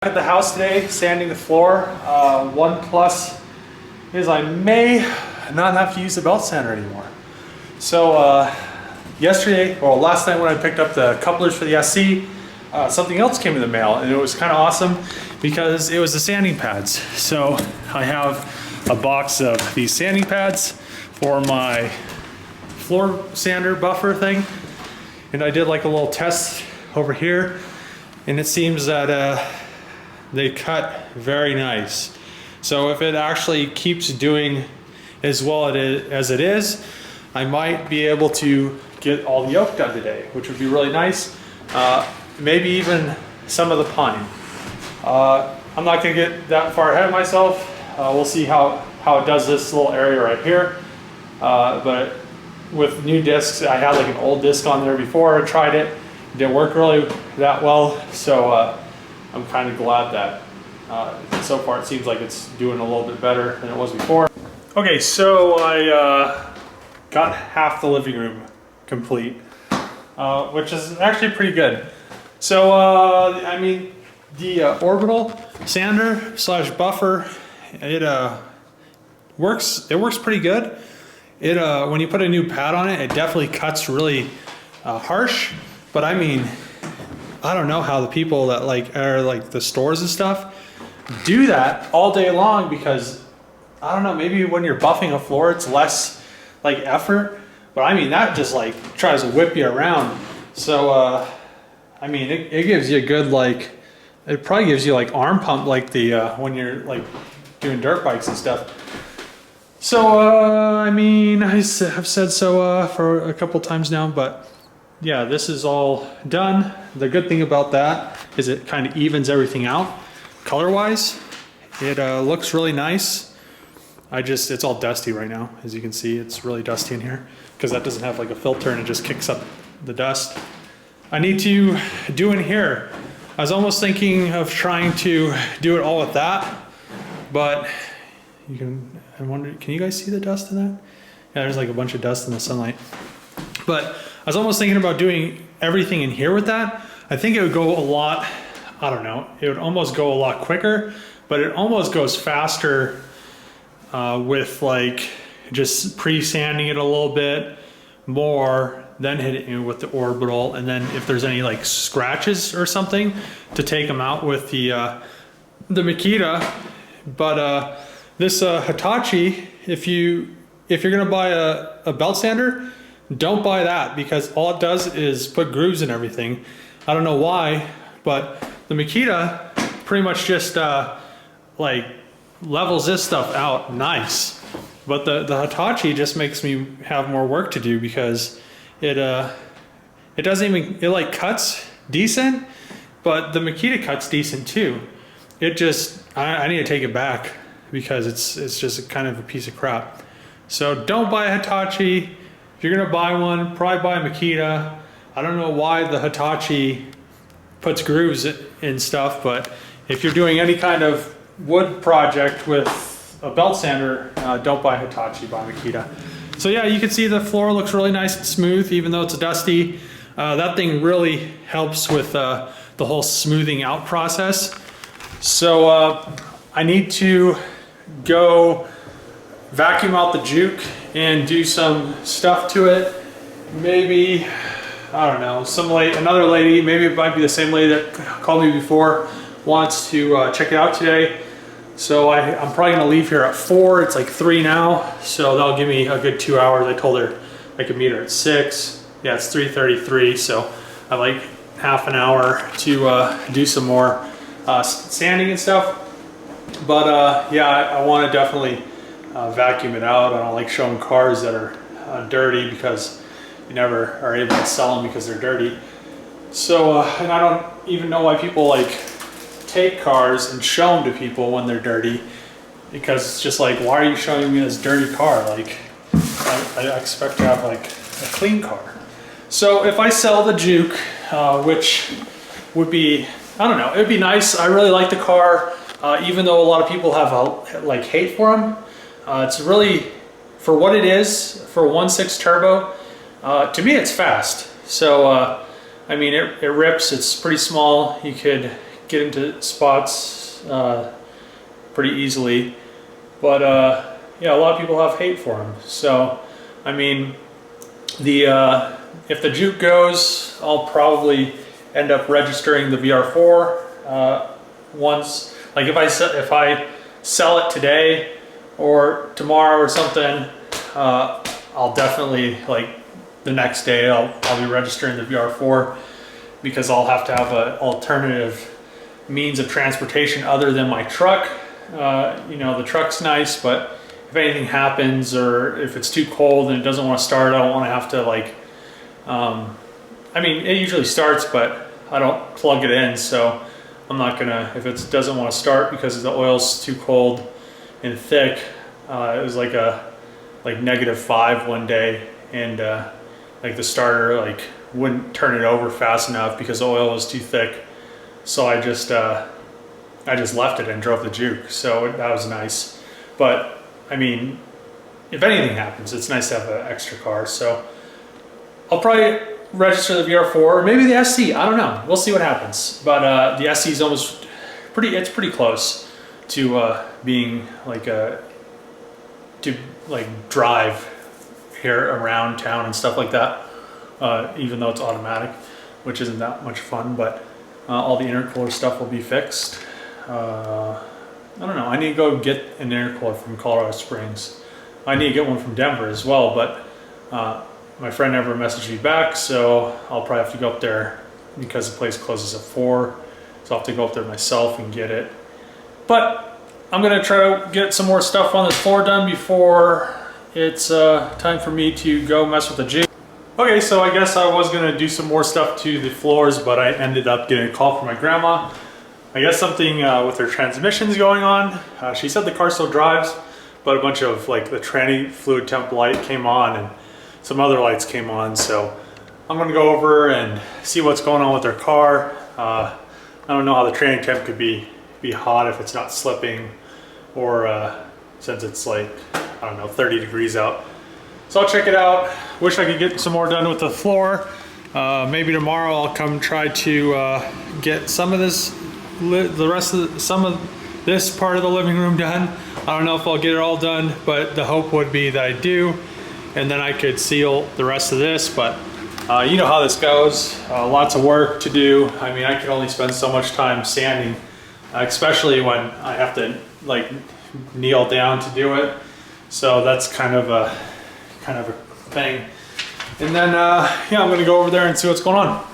At the house today, sanding the floor. One plus is I may not have to use the belt sander anymore. So last night when I picked up the couplers for the SC, something else came in the mail, and it was kind of awesome because it was the sanding pads. So I have a box of these sanding pads for my floor sander buffer thing, and I did like a little test over here, and it seems that they cut very nice. So if it actually keeps doing as well as it is, I might be able to get all the oak done today, which would be really nice. Maybe even some of the pine. I'm not gonna get that far ahead of myself. We'll see how it does this little area right here. But with new discs, I had like an old disc on there before, I tried it. It didn't work really that well. So I'm kind of glad that so far it seems like it's doing a little bit better than it was before. Okay, so I got half the living room complete, which is actually pretty good. So I mean, the orbital sander slash buffer, it works pretty good. When you put a new pad on it, it definitely cuts really harsh. But I mean, I don't know how the people that are the stores and stuff do that all day long, because I don't know, maybe when you're buffing a floor it's less effort, but I mean that just tries to whip you around. So I mean it gives you a good it probably gives you arm pump when you're doing dirt bikes and stuff. So I mean I've said so for a couple times now, but yeah, this is all done. The good thing about that is it kind of evens everything out color-wise. It looks really nice. It's all dusty right now. As you can see, it's really dusty in here because that doesn't have a filter and it just kicks up the dust. I need to do in here. I was almost thinking of trying to do it all with that, but I wonder, can you guys see the dust in that? Yeah, there's a bunch of dust in the sunlight. But I was almost thinking about doing everything in here with that. I think it would go a lot, I don't know, it would almost go a lot quicker, but it almost goes faster with just pre-sanding it a little bit more, then hitting it with the orbital, and then if there's any scratches or something, to take them out with the Makita. But this Hitachi, if you're gonna buy a belt sander, don't buy that, because all it does is put grooves in everything. I don't know why, but the Makita pretty much just levels this stuff out nice. But the Hitachi just makes me have more work to do, because it doesn't even, it cuts decent, but the Makita cuts decent too. It just, I need to take it back because it's just kind of a piece of crap. So don't buy a Hitachi. If you're gonna buy one, probably buy a Makita. I don't know why the Hitachi puts grooves in stuff, but if you're doing any kind of wood project with a belt sander, don't buy Hitachi, buy Makita. So yeah, you can see the floor looks really nice and smooth, even though it's dusty. That thing really helps with the whole smoothing out process. So I need to go vacuum out the juke and do some stuff to it. Maybe, I don't know, another lady, maybe it might be the same lady that called me before, wants to check it out today. So I'm probably gonna leave here at 4. It's 3 now, so that'll give me a good 2 hours. I told her I could meet her at 6. Yeah, it's 3:33, so I have half an hour to do some more sanding and stuff. But yeah, I want to definitely vacuum it out. I don't like showing cars that are dirty, because you never are able to sell them because they're dirty. So and I don't even know why people take cars and show them to people when they're dirty, because it's just why are you showing me this dirty car? I expect to have a clean car. So if I sell the Juke, which would be, I don't know, it'd be nice. I really like the car, even though a lot of people have hate for them. It's really, for what it is, for 1.6 turbo, to me it's fast. So I mean, it rips. It's pretty small. You could get into spots pretty easily. But yeah, a lot of people have hate for them. So, I mean, if the Juke goes, I'll probably end up registering the VR4 once. Like if I sell it today or tomorrow or something, I'll definitely, like, the next day I'll be registering the VR4, because I'll have to have an alternative means of transportation other than my truck. You know, the truck's nice, but if anything happens or if it's too cold and it doesn't want to start, I don't want to have to, like, I mean, it usually starts, but I don't plug it in, so I'm not gonna, if it doesn't want to start because the oil's too cold and thick. It was like -5 one day, and like the starter like wouldn't turn it over fast enough because the oil was too thick. So I just left it and drove the Juke. So that was nice. But I mean, if anything happens, it's nice to have an extra car. So I'll probably register the VR4 or maybe the SC. I don't know. We'll see what happens. But the SC is almost it's pretty close to being like to drive here around town and stuff like that, even though it's automatic, which isn't that much fun. But all the intercooler stuff will be fixed. I don't know. I need to go get an intercooler from Colorado Springs. I need to get one from Denver as well, but my friend never messaged me back, so I'll probably have to go up there because the place closes at 4. So I'll have to go up there myself and get it. But I'm gonna try to get some more stuff on this floor done before it's time for me to go mess with the Jig. Okay, so I guess I was gonna do some more stuff to the floors, but I ended up getting a call from my grandma. I guess something with her transmission's going on. She said the car still drives, but a bunch of like the tranny fluid temp light came on and some other lights came on. So I'm gonna go over and see what's going on with their car. I don't know how the tranny temp could be hot if it's not slipping, or since it's like, I don't know, 30 degrees out. So I'll check it out. Wish I could get some more done with the floor. Maybe tomorrow I'll come try to get some of this, some of this part of the living room done. I don't know if I'll get it all done, but the hope would be that I do, and then I could seal the rest of this. But you know how this goes. Lots of work to do. I mean, I can only spend so much time sanding, especially when I have to like kneel down to do it. So that's kind of a thing. And then yeah, I'm gonna go over there and see what's going on.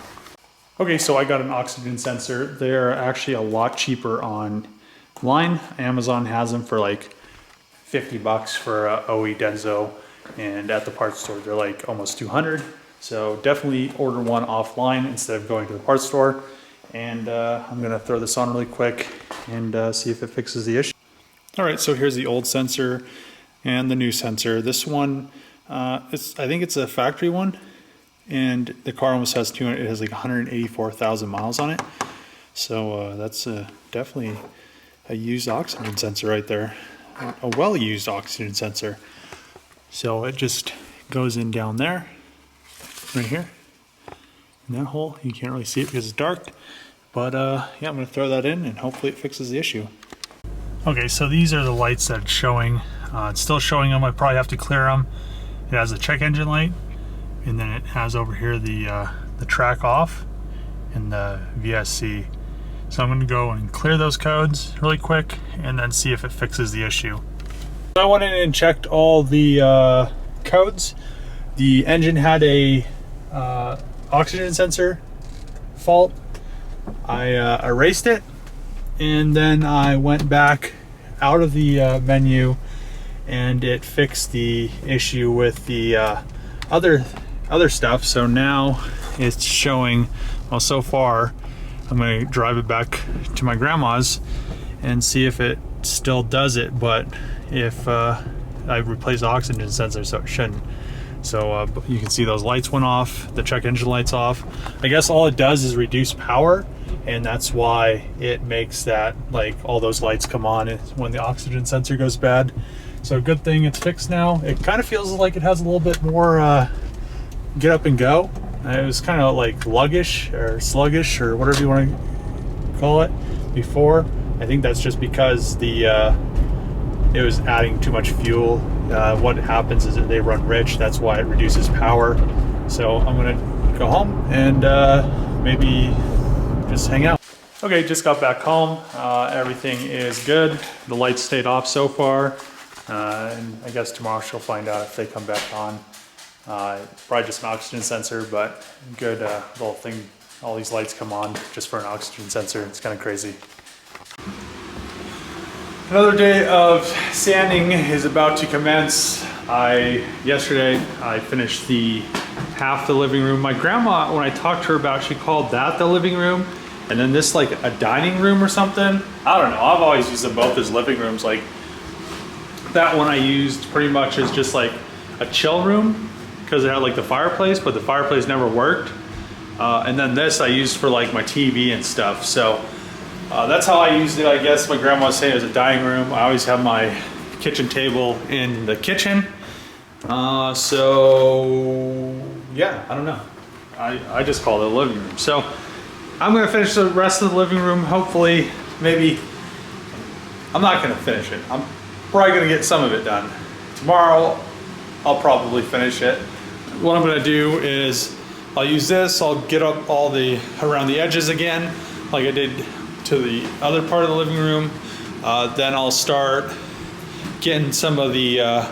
Okay, so I got an oxygen sensor. They're actually a lot cheaper online. Amazon has them for like 50 bucks for a OE Denso, and at the parts store they're like almost 200. So definitely order one offline instead of going to the parts store. And I'm gonna throw this on really quick and see if it fixes the issue. All right, so here's the old sensor and the new sensor. This one, I think it's a factory one, and the car almost has it has like 184,000 miles on it. So that's definitely a used oxygen sensor right there, a well-used oxygen sensor. So it just goes in down there, right here, in that hole. You can't really see it because it's dark, but yeah, I'm gonna throw that in and hopefully it fixes the issue. Okay, so these are the lights that it's showing. It's still showing them. I probably have to clear them. It has a check engine light, and then it has over here the track off and the VSC. So I'm going to go and clear those codes really quick and then see if it fixes the issue. I went in and checked all the codes. The engine had a oxygen sensor fault. I erased it, and then I went back out of the menu, and it fixed the issue with the other stuff. So now it's showing, well, so far I'm going to drive it back to my grandma's and see if it still does it, but if I replaced the oxygen sensor, so it shouldn't. So you can see those lights went off, the check engine light's off. I guess all it does is reduce power, and that's why it makes that, like, all those lights come on when the oxygen sensor goes bad. So good thing it's fixed now. It kind of feels like it has a little bit more get up and go. It was kind of like sluggish or whatever you want to call it, before. I think that's just because it was adding too much fuel. What happens is that they run rich. That's why it reduces power. So I'm gonna go home and maybe just hang out. Okay, just got back home. Everything is good. The lights stayed off so far. And I guess tomorrow she'll find out if they come back on. Probably just an oxygen sensor, but good little thing. All these lights come on just for an oxygen sensor. It's kind of crazy. Another day of sanding is about to commence. Yesterday I finished half the living room. My grandma, when I talked to her about, she called that the living room, and then this like a dining room or something. I don't know. I've always used them both as living rooms. Like that one I used pretty much as just like a chill room because it had like the fireplace, but the fireplace never worked. And then this I used for like my TV and stuff. So that's how I used it. I guess my grandma was saying it was a dining room. I always have my kitchen table in the kitchen. So yeah, I don't know. I just call it a living room. So I'm gonna finish the rest of the living room. Hopefully, maybe, I'm not gonna finish it. I'm probably gonna get some of it done. Tomorrow, I'll probably finish it. What I'm gonna do is, I'll use this, I'll get up around the edges again, like I did to the other part of the living room. Then I'll start getting some of the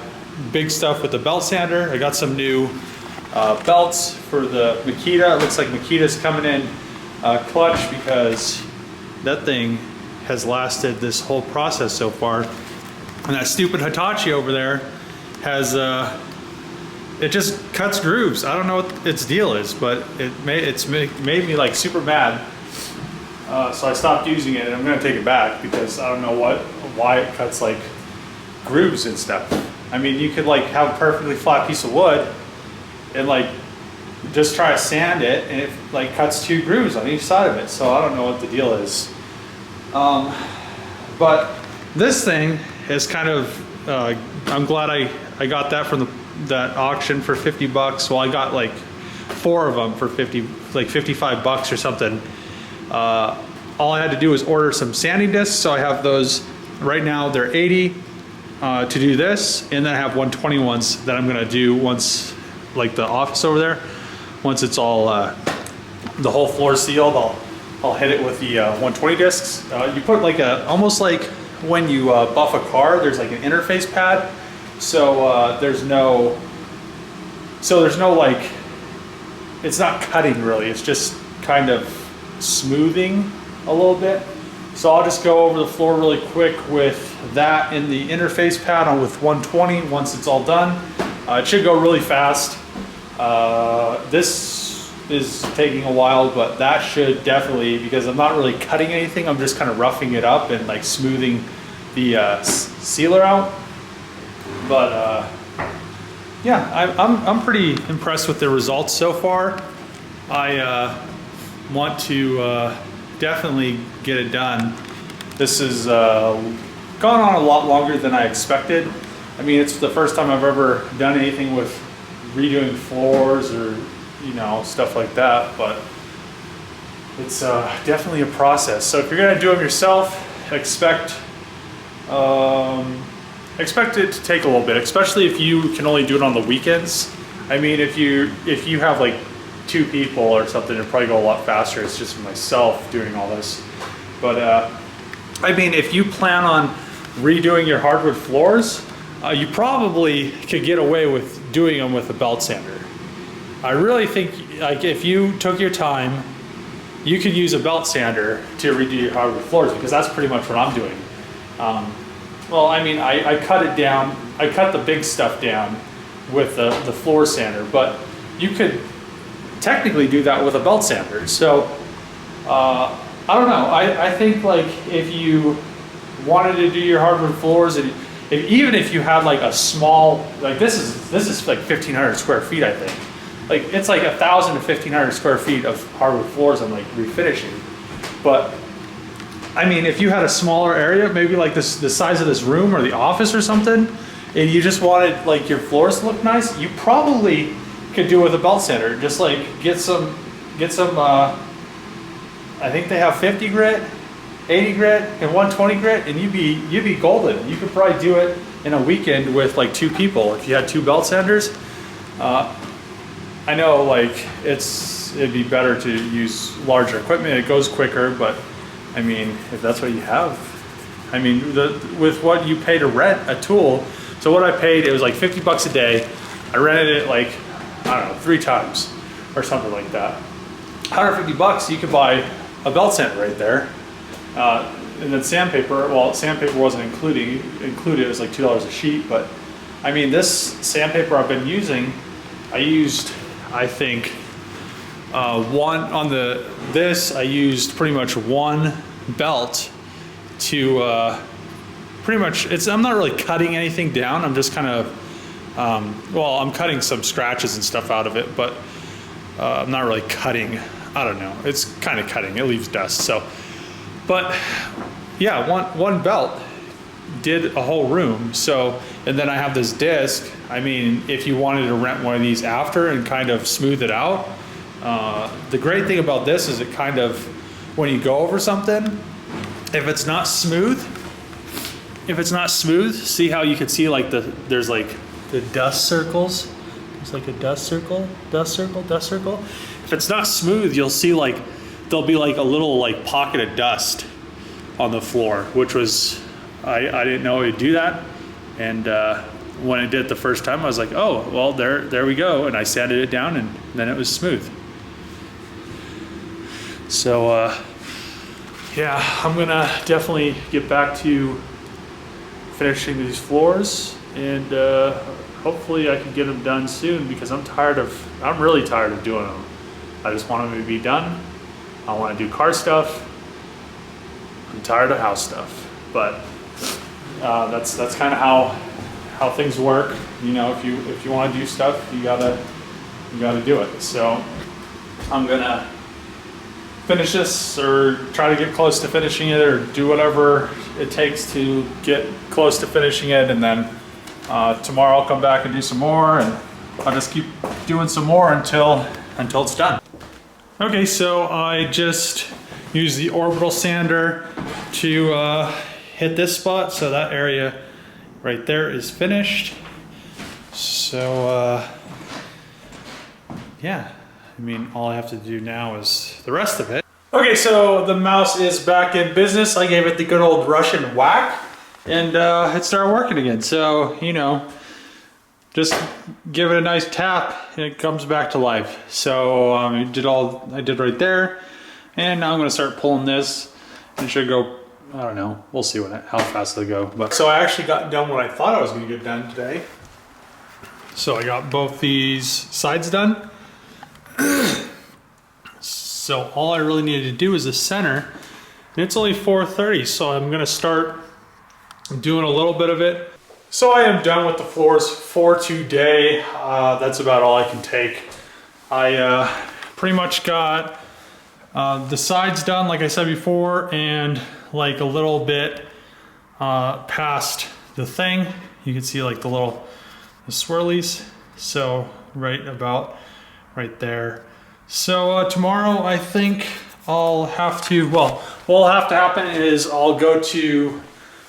big stuff with the belt sander. I got some new belts for the Makita. It looks like Makita's coming in clutch because that thing has lasted this whole process so far. And that stupid Hitachi over there has, it just cuts grooves. I don't know what its deal is, but it's made me like super mad. So I stopped using it, and I'm gonna take it back because I don't know why it cuts like grooves and stuff. I mean, you could like have a perfectly flat piece of wood and like just try to sand it, and it like cuts 2 grooves on each side of it. So I don't know what the deal is. But this thing is kind of, I'm glad I got that from that auction for 50 bucks. Well, I got like 4 of them for 55 bucks or something. All I had to do was order some sanding discs. So I have those right now. They're 80 to do this, and then I have 121s that I'm gonna do once, like the office over there, once it's all the whole floor sealed. I'll hit it with the 120 discs. You put like almost like when you buff a car, there's like an interface pad. So there's no like, it's not cutting really. It's just kind of smoothing a little bit. So I'll just go over the floor really quick with that in the interface pad on with 120 once it's all done. It should go really fast. This is taking a while, but that should definitely, because I'm not really cutting anything, I'm just kind of roughing it up and like smoothing the sealer out. But yeah, I'm pretty impressed with the results so far. I want to definitely get it done. This has gone on a lot longer than I expected. I mean, it's the first time I've ever done anything with redoing floors or, you know, stuff like that, but it's definitely a process. So if you're gonna do them yourself, expect it to take a little bit, especially if you can only do it on the weekends. I mean, if you have like 2 people or something, it'll probably go a lot faster. It's just myself doing all this. But I mean, if you plan on redoing your hardwood floors, you probably could get away with doing them with a belt sander. I really think like if you took your time, you could use a belt sander to redo your hardwood floors, because that's pretty much what I'm doing. Well, I mean, I cut it down. I cut the big stuff down with the floor sander, but you could technically do that with a belt sander. So I don't know. I think like if you wanted to do your hardwood floors, and even if you had like a small, like this is like 1,500 square feet, I think. Like it's like 1,000 to 1,500 square feet of hardwood floors I'm like refinishing. But I mean, if you had a smaller area, maybe like the size of this room or the office or something, and you just wanted like your floors to look nice, you probably could do it with a belt sander. Just like get some I think they have 50 grit, 80 grit, and 120 grit, and you'd be golden. You could probably do it in a weekend with like 2 people if you had 2 belt sanders. I know like it'd be better to use larger equipment. It goes quicker, but I mean, if that's what you have, I mean, with what you pay to rent a tool. So what I paid, it was like 50 bucks a day. I rented it like, I don't know, 3 times or something like that. 150 bucks, you could buy a belt sander right there. And then sandpaper, well, sandpaper wasn't included, it was like $2 a sheet, but I mean, this sandpaper I've been using, I used, I think, I used pretty much 1 belt to pretty much, I'm not really cutting anything down, I'm just kind of, well, I'm cutting some scratches and stuff out of it, but I'm not really cutting, I don't know, it's kind of cutting, it leaves dust, so. But yeah, one belt did a whole room. So, and then I have this disc. I mean, if you wanted to rent one of these after and kind of smooth it out, the great thing about this is it kind of, when you go over something, if it's not smooth, see how you can see like there's like the dust circles. It's like a dust circle. If it's not smooth, you'll see like, there'll be like a little like pocket of dust on the floor, which was, I didn't know it would do that. And when it did it the first time, I was like, oh, well, there we go. And I sanded it down and then it was smooth. So yeah, I'm gonna definitely get back to finishing these floors, and hopefully I can get them done soon, because I'm really tired of doing them. I just want them to be done. I want to do car stuff. I'm tired of house stuff, but that's kind of how things work. You know, if you want to do stuff, you gotta do it. So I'm gonna finish this, or try to get close to finishing it, or do whatever it takes to get close to finishing it, and then tomorrow I'll come back and do some more, and I'll just keep doing some more until it's done. Okay, so I just used the orbital sander to hit this spot, so that area right there is finished. So yeah, I mean, all I have to do now is the rest of it. Okay, so the mouse is back in business. I gave it the good old Russian whack, and it started working again. So, you know, just give it a nice tap and it comes back to life. So I did right there, and now I'm gonna start pulling this, and it should go, I don't know, we'll see how fast it'll go. But so I actually got done what I thought I was gonna get done today. So I got both these sides done. So all I really needed to do is the center, and it's only 4:30, so I'm gonna start doing a little bit of it. So I am done with the floors for today. That's about all I can take. I pretty much got the sides done, like I said before, and like a little bit past the thing. You can see like the swirlies. So right about right there. So tomorrow I think I'll have to, well, what'll have to happen is I'll go to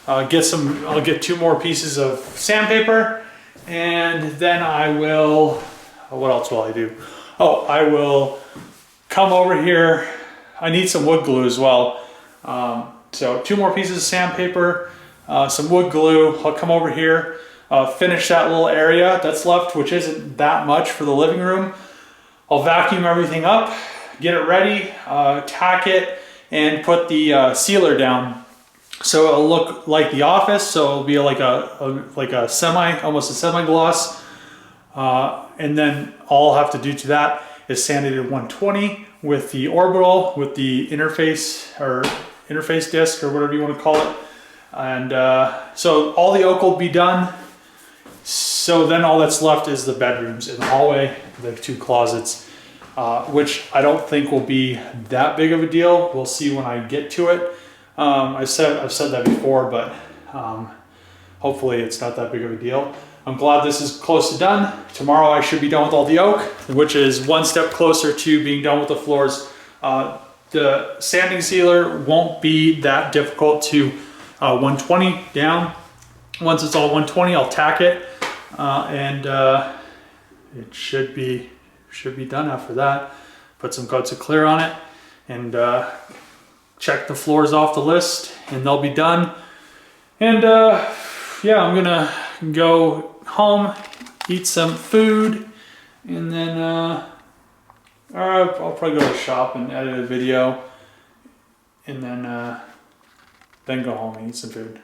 I'll get 2 more pieces of sandpaper, and then I will, what else will I do? Oh, I will come over here. I need some wood glue as well. So 2 more pieces of sandpaper, some wood glue. I'll come over here, finish that little area that's left, which isn't that much for the living room. I'll vacuum everything up, get it ready, tack it, and put the sealer down. So it'll look like the office, so it'll be like almost a semi-gloss. And then all I'll have to do to that is sand it at 120 with the orbital, with the interface disc, or whatever you want to call it. And so all the oak will be done. So then all that's left is the bedrooms in the hallway, the 2 closets, which I don't think will be that big of a deal. We'll see when I get to it. I've said that before, but hopefully it's not that big of a deal. I'm glad this is close to done. Tomorrow I should be done with all the oak, which is 1 step closer to being done with the floors. the sanding sealer won't be that difficult to 120 down. Once it's all 120, I'll tack it, and it should be done after that. Put some coats of clear on it, and check the floors off the list, and they'll be done. And yeah, I'm gonna go home, eat some food, and then I'll probably go to the shop and edit a video, and then go home and eat some food.